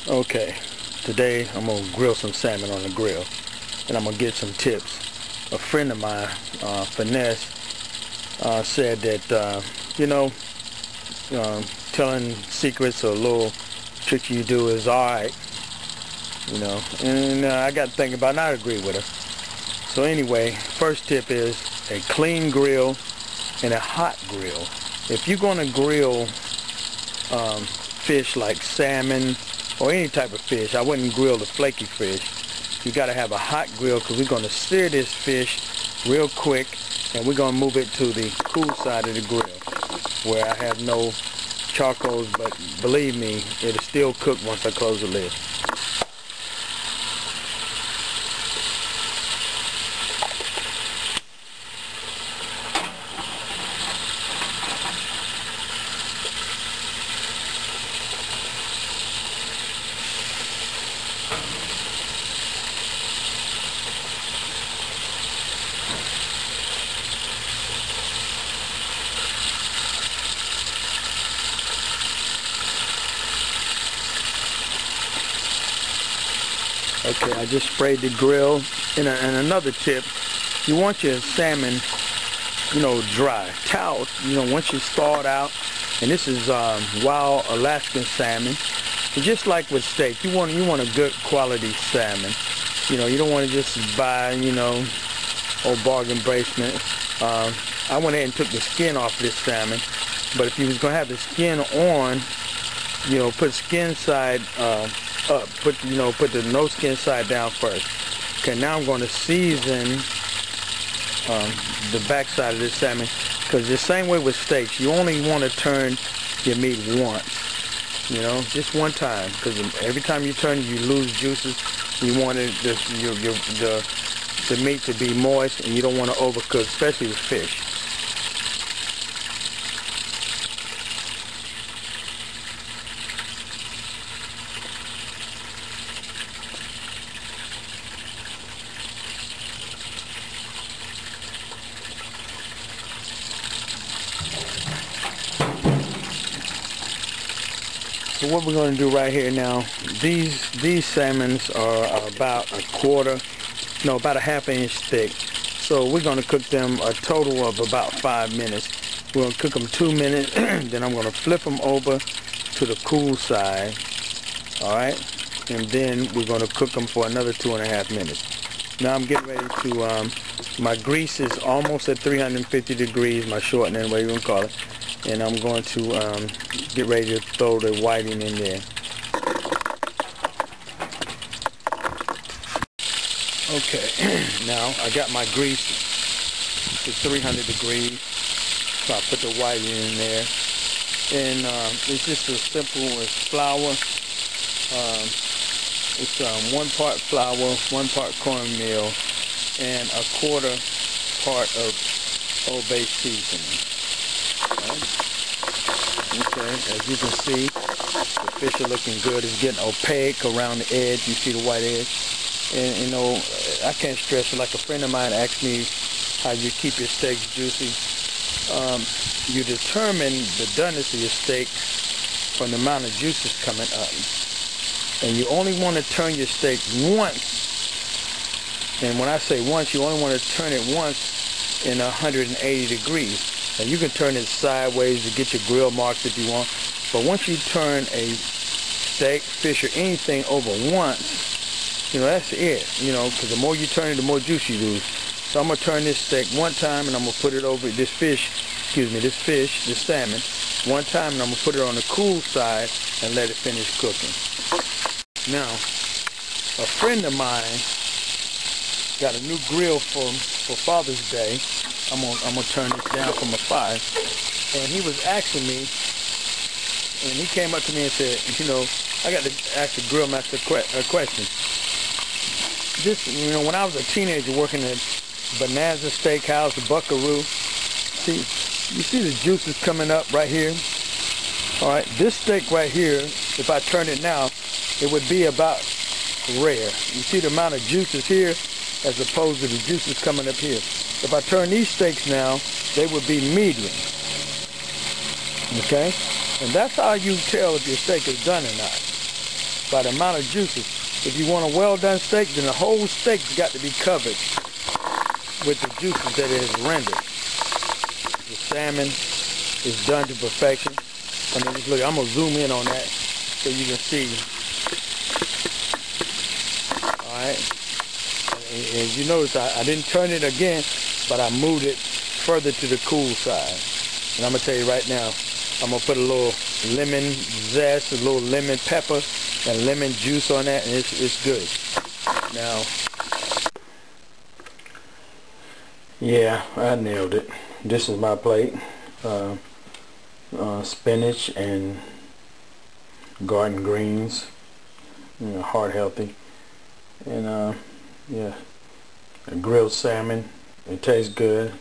Okay, today I'm gonna grill some salmon on the grill, and I'm gonna get some tips. A friend of mine, Finesse, said that telling secrets or little tricks you do is alright, and I got to think about it, and I agree with her. So anyway, first tip is a clean grill and a hot grill. If you're gonna grill fish like salmon or any type of fish, I wouldn't grill the flaky fish. You got to have a hot grill, because we're going to sear this fish real quick, and we're going to move it to the cool side of the grill where I have no charcoals, but believe me, it'll still cook once I close the lid. Okay, I just sprayed the grill. And another tip, you want your salmon, dry. Towel, once you thaw it out, and this is wild Alaskan salmon. And just like with steak, you want a good quality salmon. You don't want to just buy, old bargain basement. I went ahead and took the skin off this salmon, but if you was gonna have the skin on, put skin side up, put the no skin side down first. Okay, now I'm going to season the back side of this salmon, because the same way with steaks, you only want to turn your meat once, just one time, because every time you turn you lose juices. You want the meat to be moist, and you don't want to overcook, especially with fish. So what we're going to do right here now, these salmons are about about a ½ inch thick. So we're going to cook them a total of about 5 minutes. We're going to cook them 2 minutes, then I'm going to flip them over to the cool side, alright? And then we're going to cook them for another 2.5 minutes. Now I'm getting ready to, my grease is almost at 350 degrees, my shortening, whatever you want to call it. And I'm going to get ready to throw the whiting in there. Okay, now I got my grease to 300 degrees, so I put the whiting in there. And it's just as simple as flour. It's 1 part flour, 1 part cornmeal, and 1/4 part of Old Bay seasoning. Okay, as you can see, the fish are looking good. It's getting opaque around the edge. You see the white edge. And I can't stress it. Like a friend of mine asked me how you keep your steaks juicy. You determine the doneness of your steak from the amount of juices coming up. And you only want to turn your steak once. And when I say once, you only want to turn it once in 180 degrees. And you can turn it sideways to get your grill marks if you want. But once you turn a steak, fish, or anything over once, that's it. Because the more you turn it, the more juice you lose. So I'm going to turn this steak 1 time, and I'm going to put it over this salmon, 1 time, and I'm going to put it on the cool side and let it finish cooking. Now, a friend of mine got a new grill for Father's Day. I'm gonna turn this down from a 5, and he was asking me, and he came up to me and said, I got to ask the grill master a question. When I was a teenager working at Bonanza Steakhouse, the Buckaroo, you see the juices coming up right here? All right, this steak right here, if I turn it now, it would be about rare. You see the amount of juices here as opposed to the juices coming up here. If I turn these steaks now, they would be medium. Okay? And that's how you tell if your steak is done or not. by the amount of juices. If you want a well done steak, then the whole steak's got to be covered with the juices that it has rendered. The salmon is done to perfection. I mean, just look, I'm gonna zoom in on that so you can see. Alright. And you notice I didn't turn it again, but I moved it further to the cool side. And I'm gonna tell you right now, I'm gonna put a little lemon zest, a little lemon pepper, and lemon juice on that, and it's good. Now, yeah, I nailed it. This is my plate. Spinach and garden greens, heart healthy, and yeah, a grilled salmon. It tastes good.